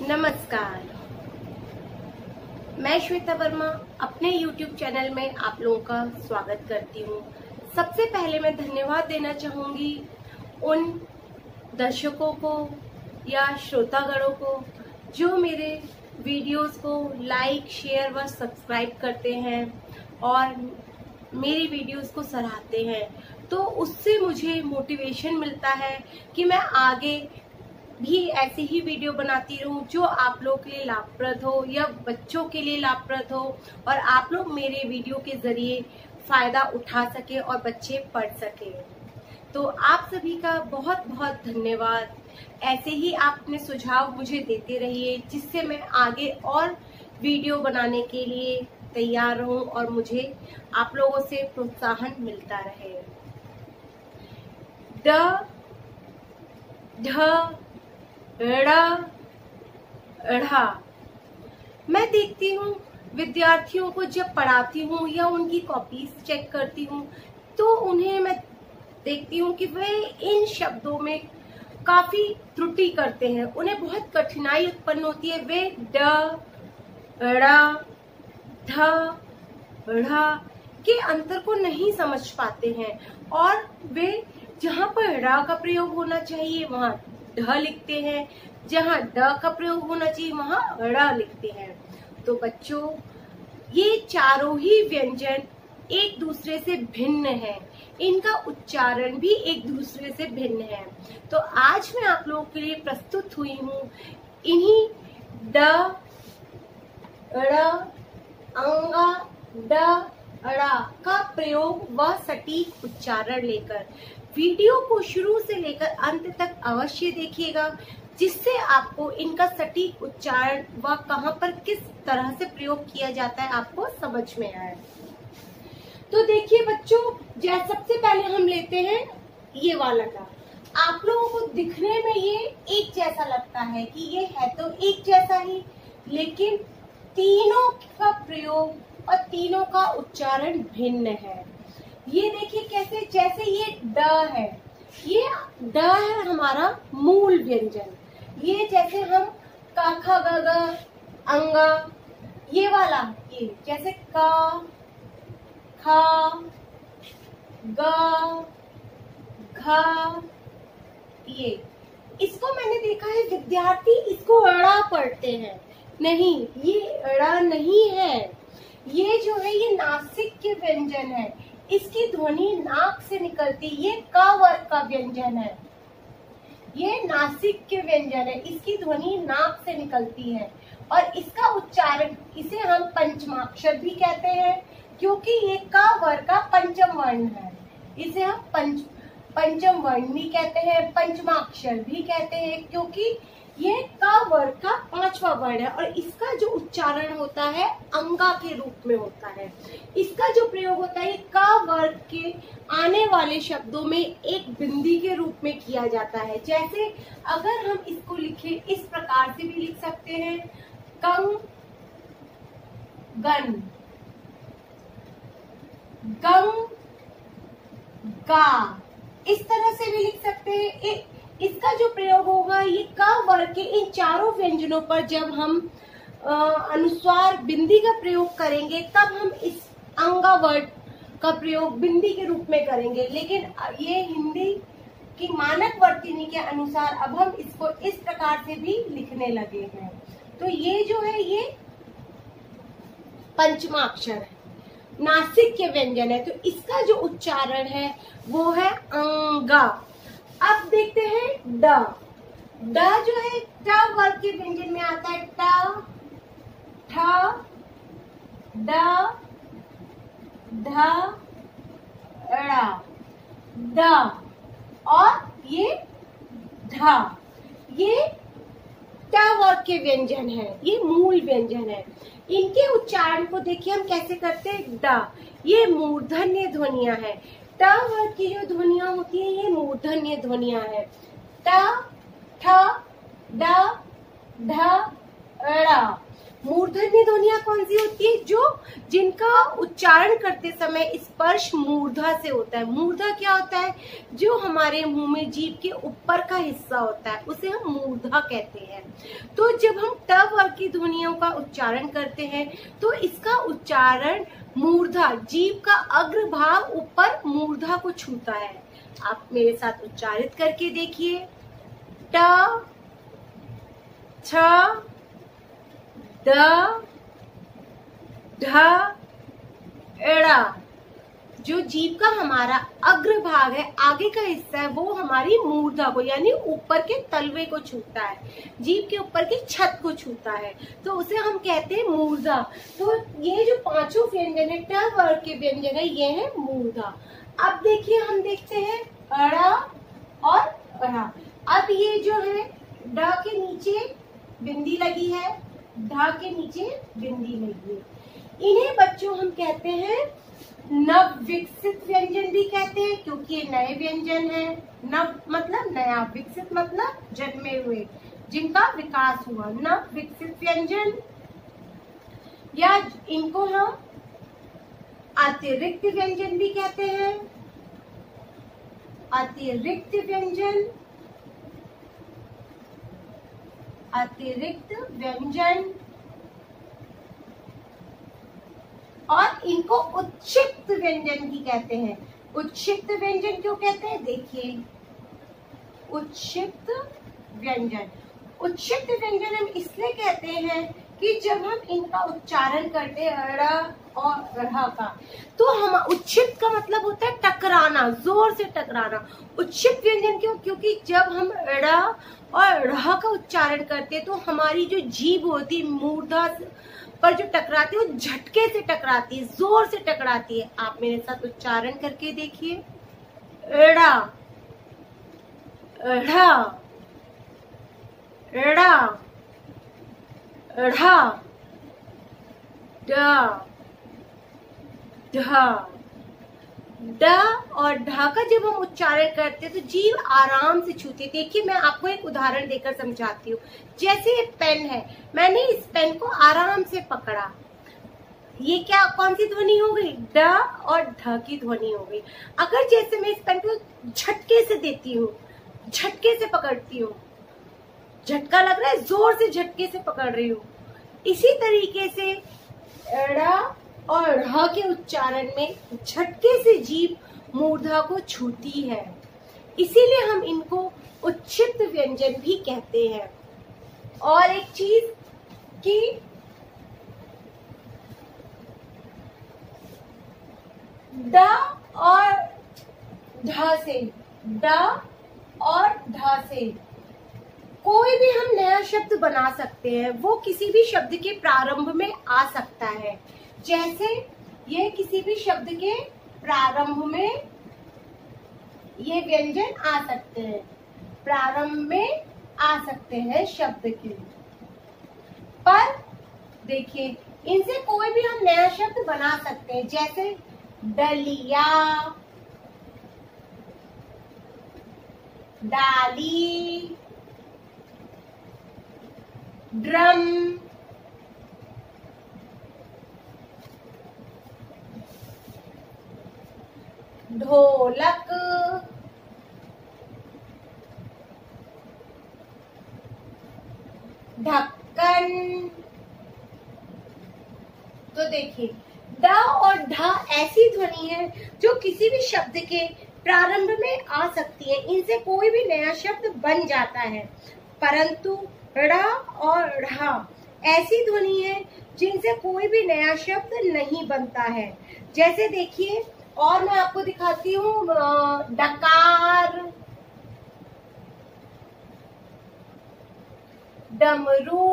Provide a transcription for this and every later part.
नमस्कार, मैं श्वेता वर्मा अपने YouTube चैनल में आप लोगों का स्वागत करती हूँ। सबसे पहले मैं धन्यवाद देना चाहूँगी उन दर्शकों को या श्रोतागणों को जो मेरे वीडियोस को लाइक, शेयर व सब्सक्राइब करते हैं और मेरी वीडियोस को सराहते हैं। तो उससे मुझे मोटिवेशन मिलता है कि मैं आगे भी ऐसी ही वीडियो बनाती रहूं जो आप लोग के लिए लाभप्रद हो या बच्चों के लिए लाभप्रद हो और आप लोग मेरे वीडियो के जरिए फायदा उठा सके और बच्चे पढ़ सके। तो आप सभी का बहुत बहुत धन्यवाद। ऐसे ही आप अपने सुझाव मुझे देते रहिए जिससे मैं आगे और वीडियो बनाने के लिए तैयार रहूं और मुझे आप लोगों से प्रोत्साहन मिलता रहे। ड ढ ड़ा ढ़ा। मैं देखती हूँ विद्यार्थियों को जब पढ़ाती हूँ या उनकी कॉपीज चेक करती हूँ तो उन्हें मैं देखती हूँ कि वे इन शब्दों में काफी त्रुटि करते हैं, उन्हें बहुत कठिनाई उत्पन्न होती है। वे ड ड़ा ध ढ़ा के अंतर को नहीं समझ पाते हैं और वे जहाँ पर ड़ा का प्रयोग होना चाहिए वहाँ ढ लिखते हैं, जहाँ ड का प्रयोग होना चाहिए वहाँ ड़ लिखते हैं। तो बच्चों, ये चारों ही व्यंजन एक दूसरे से भिन्न हैं, इनका उच्चारण भी एक दूसरे से भिन्न है। तो आज मैं आप लोगों के लिए प्रस्तुत हुई हूँ इन्हीं ड ड़ अंगा ड ड़ा का प्रयोग व सटीक उच्चारण लेकर। वीडियो को शुरू से लेकर अंत तक अवश्य देखिएगा जिससे आपको इनका सटीक उच्चारण व कहां पर किस तरह से प्रयोग किया जाता है आपको समझ में आए। तो देखिए बच्चों, जैसे सबसे पहले हम लेते हैं ये वाला ड़ा। आप लोगों को दिखने में ये एक जैसा लगता है कि ये है तो एक जैसा ही, लेकिन तीनों का प्रयोग और तीनों का उच्चारण भिन्न है। ये देखिए कैसे, जैसे ये ड है, ये ड है हमारा मूल व्यंजन। ये जैसे हम का ख ग ग अंगा, ये वाला ये जैसे का ख ग घ, ये इसको मैंने देखा है विद्यार्थी इसको अड़ा पढ़ते हैं। नहीं, ये अड़ा नहीं है, ये जो है ये नासिक के व्यंजन है, इसकी ध्वनि नाक से निकलती, ये क वर्ग का व्यंजन है, ये नासिक के व्यंजन है, इसकी ध्वनि नाक से निकलती है और इसका उच्चारण इसे हम पंचमाक्षर भी कहते हैं क्योंकि ये क वर्ग का पंचम वर्ण है। इसे हम पंचम वर्ण भी कहते हैं, पंचमाक्षर भी कहते हैं क्योंकि ये क वर्ग का पांचवा वर्ण है और इसका जो उच्चारण होता है अंगा के रूप में होता है। इसका जो प्रयोग होता है क वर्ग के आने वाले शब्दों में एक बिंदी के रूप में किया जाता है। जैसे अगर हम इसको लिखें इस प्रकार से भी लिख सकते हैं, कंग गन, गंग गा, इस तरह से भी लिख सकते हैं। इसका जो प्रयोग होगा ये क वर्ग के इन चारों व्यंजनों पर जब हम अनुस्वार बिंदी का प्रयोग करेंगे तब हम इस अंगा वर्ड का प्रयोग बिंदी के रूप में करेंगे। लेकिन ये हिंदी की मानक वर्तनी के अनुसार अब हम इसको इस प्रकार से भी लिखने लगे हैं। तो ये जो है ये पंचमाक्षर है, नासिक के व्यंजन है, तो इसका जो उच्चारण है वो है अंगा। अब देखते हैं ड। ड जो है ट वर्ग के व्यंजन में आता है, ट ठ ड ढ ड़ ड और ये ढ, ये ट वर्ग के व्यंजन है, ये मूल व्यंजन है। इनके उच्चारण को देखिए हम कैसे करते हैं। ड, ये मूर्धन्य ध्वनियां हैं। ट वर्ग की जो ध्वनियां होती है ये मूर्धन्य ध्वनियां हैं। ट ठ ड ढ ड़, मूर्धन्य ध्वनियां कौन सी होती है? जो जिनका उच्चारण करते समय स्पर्श मूर्धा से होता है। मूर्धा क्या होता है? जो हमारे मुंह में जीभ के ऊपर का हिस्सा होता है उसे हम मूर्धा कहते हैं। तो जब हम ट वर्ग की ध्वनियों का उच्चारण करते हैं तो इसका उच्चारण मूर्धा, जीभ का अग्रभाग ऊपर मूर्धा को छूता है। आप मेरे साथ उच्चारित करके देखिए। ट, छ, द, ढ, ड़ा। जो जीभ का हमारा अग्रभाग है, आगे का हिस्सा है, वो हमारी मूर्धा को यानी ऊपर के तलवे को छूता है, जीभ के ऊपर की छत को छूता है, तो उसे हम कहते हैं मूर्धा। तो ये जो पांचों व्यंजन है, ट वर्ग के व्यंजन है, ये है मूर्धा। अब देखिए, हम देखते हैं अड़ा और अड़ा। अब ये जो है ड के नीचे बिंदी लगी है, ढ के नीचे बिंदी लगी है, इन्हें बच्चों हम कहते हैं नव विकसित व्यंजन भी कहते हैं, क्योंकि ये नए व्यंजन है। नव मतलब नया, विकसित मतलब जन्मे हुए, जिनका विकास हुआ, नव विकसित व्यंजन। या इनको हम अतिरिक्त व्यंजन भी कहते हैं, अतिरिक्त व्यंजन, अतिरिक्त व्यंजन। और इनको उच्छिक्त व्यंजन भी कहते हैं। उच्छिक्त व्यंजन क्यों कहते हैं? देखिए, उच्छिक्त व्यंजन, उच्छिक्त व्यंजन हम इसलिए कहते हैं कि जब हम इनका उच्चारण करते हैं अड़ा और ढ़ का, तो हम उच्छित का मतलब होता है टकराना, जोर से टकराना। उच्छित व्यंजन क्यों? क्योंकि जब हम अड़ा और ढ़ का उच्चारण करते हैं तो हमारी जो जीभ होती है मूर्धा पर जो टकराती है वो झटके से टकराती है, जोर से टकराती है। आप मेरे साथ उच्चारण करके देखिए। एड़ा, ढ़ा, एड़ा, ढ़ा, ड, ढ। ड और ढ का जब हम उच्चारण करते हैं तो जीभ आराम से छूती है। देखिए, मैं आपको एक उदाहरण देकर समझाती हूँ। जैसे एक पेन है, मैंने इस पेन को आराम से पकड़ा, ये क्या, कौन सी ध्वनि हो गई? ड और ढ की ध्वनि हो गई। अगर जैसे मैं इस पेन को झटके से देती हूँ, झटके से पकड़ती हूँ, झटका लग रहा है, जोर से झटके से पकड़ रही हूँ, इसी तरीके से एड़ा और ढ़ के उच्चारण में झटके से जीभ मूर्धा को छूती है, इसीलिए हम इनको उच्छित व्यंजन भी कहते हैं। और एक चीज कि ड और ढ से, ड और ढ से कोई भी हम नया शब्द बना सकते हैं। वो किसी भी शब्द के प्रारंभ में आ सकता है। जैसे ये किसी भी शब्द के प्रारंभ में ये व्यंजन आ सकते हैं, प्रारंभ में आ सकते हैं शब्द के। पर देखिए, इनसे कोई भी हम नया शब्द बना सकते हैं। जैसे डलिया, डाली, ड्रम, ढोलक, ढक्कन। तो देखिए, ड और ढ ऐसी ध्वनि है जो किसी भी शब्द के प्रारंभ में आ सकती है। इनसे कोई भी नया शब्द बन जाता है। परंतु ड़ और ढ़ ऐसी ध्वनि है जिनसे कोई भी नया शब्द नहीं बनता है। जैसे देखिए, और मैं आपको दिखाती हूँ, डकार, डमरू,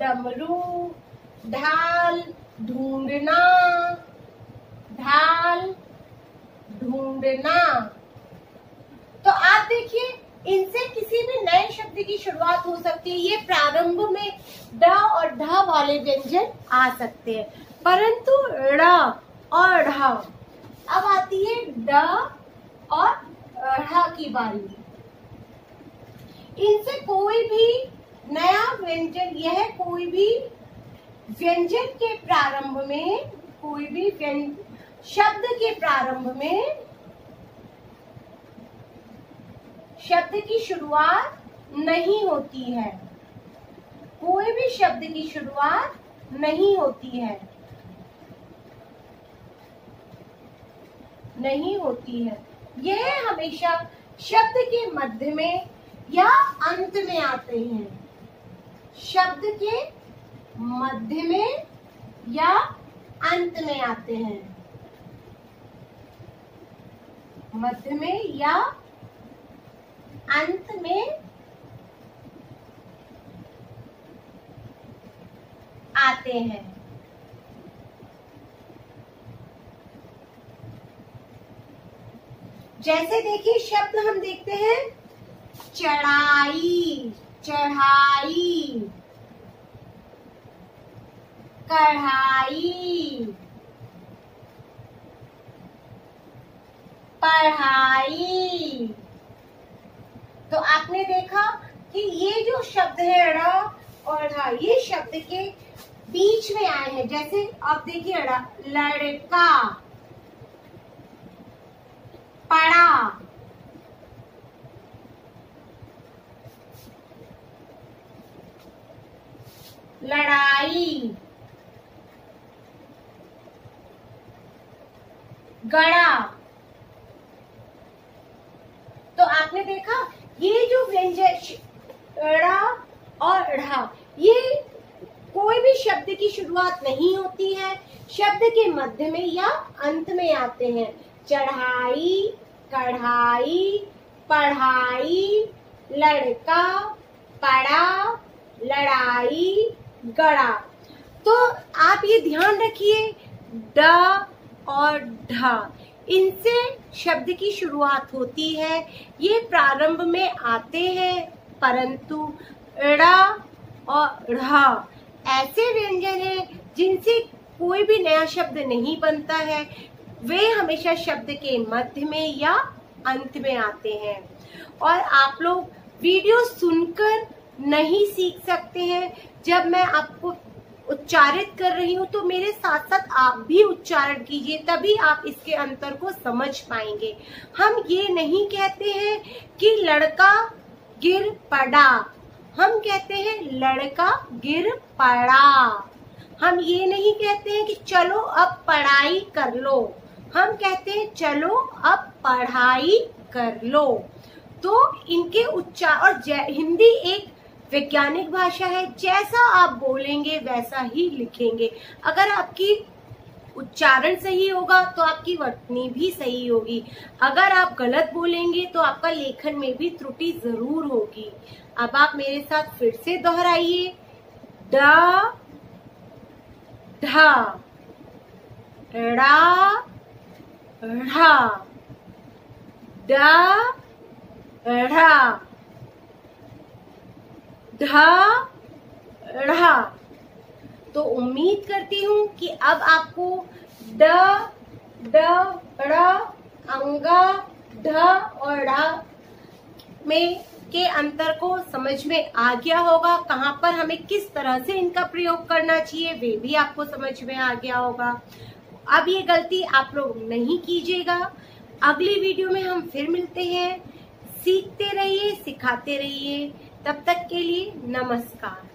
डमरू, ढाल, ढूंढना, ढाल, ढूंढना। तो आप देखिए, इनसे किसी भी नए शब्द की शुरुआत हो सकती है। ये प्रारंभ में ड और ढ वाले व्यंजन आ सकते हैं, परंतु ड़ और ढ। अब आती है ड और ढ़ की बारी। इनसे कोई भी नया व्यंजन, यह कोई भी व्यंजन के प्रारंभ में, कोई भी शब्द के प्रारंभ में शब्द की शुरुआत नहीं होती है। कोई भी शब्द की शुरुआत नहीं होती है, नहीं होती है। यह हमेशा शब्द के मध्य में या अंत में आते हैं। शब्द के मध्य में या अंत में आते हैं। मध्य में या अंत में आते हैं। जैसे देखिए शब्द हम देखते हैं, चढ़ाई, चढ़ाई, कढ़ाई, पढ़ाई। तो आपने देखा कि ये जो शब्द है ड़ और ढ, ये शब्द के बीच में आए हैं। जैसे आप देखिए लड़का, पढ़ा, लड़ाई, गड़ा। तो आपने देखा ये जो व्यंजन ड़ और ढ़, ये कोई भी शब्द की शुरुआत नहीं होती है, शब्द के मध्य में या अंत में आते हैं। चढ़ाई, कढ़ाई, पढ़ाई, लड़का, पढ़ा, लड़ाई, गड़ा। तो आप ये ध्यान रखिए, ड और ढ, इनसे शब्द की शुरुआत होती है, ये प्रारंभ में आते हैं, परंतु ड़ और ढ़ ऐसे व्यंजन हैं जिनसे कोई भी नया शब्द नहीं बनता है। वे हमेशा शब्द के मध्य में या अंत में आते हैं। और आप लोग वीडियो सुनकर नहीं सीख सकते हैं। जब मैं आपको उच्चारित कर रही हूँ तो मेरे साथ साथ आप भी उच्चारण कीजिए, तभी आप इसके अंतर को समझ पाएंगे। हम ये नहीं कहते हैं कि लड़का गिर पड़ा, हम कहते हैं लड़का गिर पड़ा। हम ये नहीं कहते हैं कि चलो अब पढ़ाई कर लो, हम कहते हैं चलो अब पढ़ाई कर लो। तो इनके उच्चार, और हिंदी एक वैज्ञानिक भाषा है, जैसा आप बोलेंगे वैसा ही लिखेंगे। अगर आपकी उच्चारण सही होगा तो आपकी वर्तनी भी सही होगी। अगर आप गलत बोलेंगे तो आपका लेखन में भी त्रुटि जरूर होगी। अब आप मेरे साथ फिर से दोहराइए, ड, ढ, ड़ा, ढ़ा, ड, ढ़ा, ढ, ढ़ा। तो उम्मीद करती हूँ कि अब आपको ड, ड, ड़, अंगा, ढ और ढ़ में के अंतर को समझ में आ गया होगा। कहाँ पर हमें किस तरह से इनका प्रयोग करना चाहिए वे भी आपको समझ में आ गया होगा। अब ये गलती आप लोग नहीं कीजिएगा। अगली वीडियो में हम फिर मिलते हैं। सीखते रहिए, सिखाते रहिए। तब तक के लिए नमस्कार।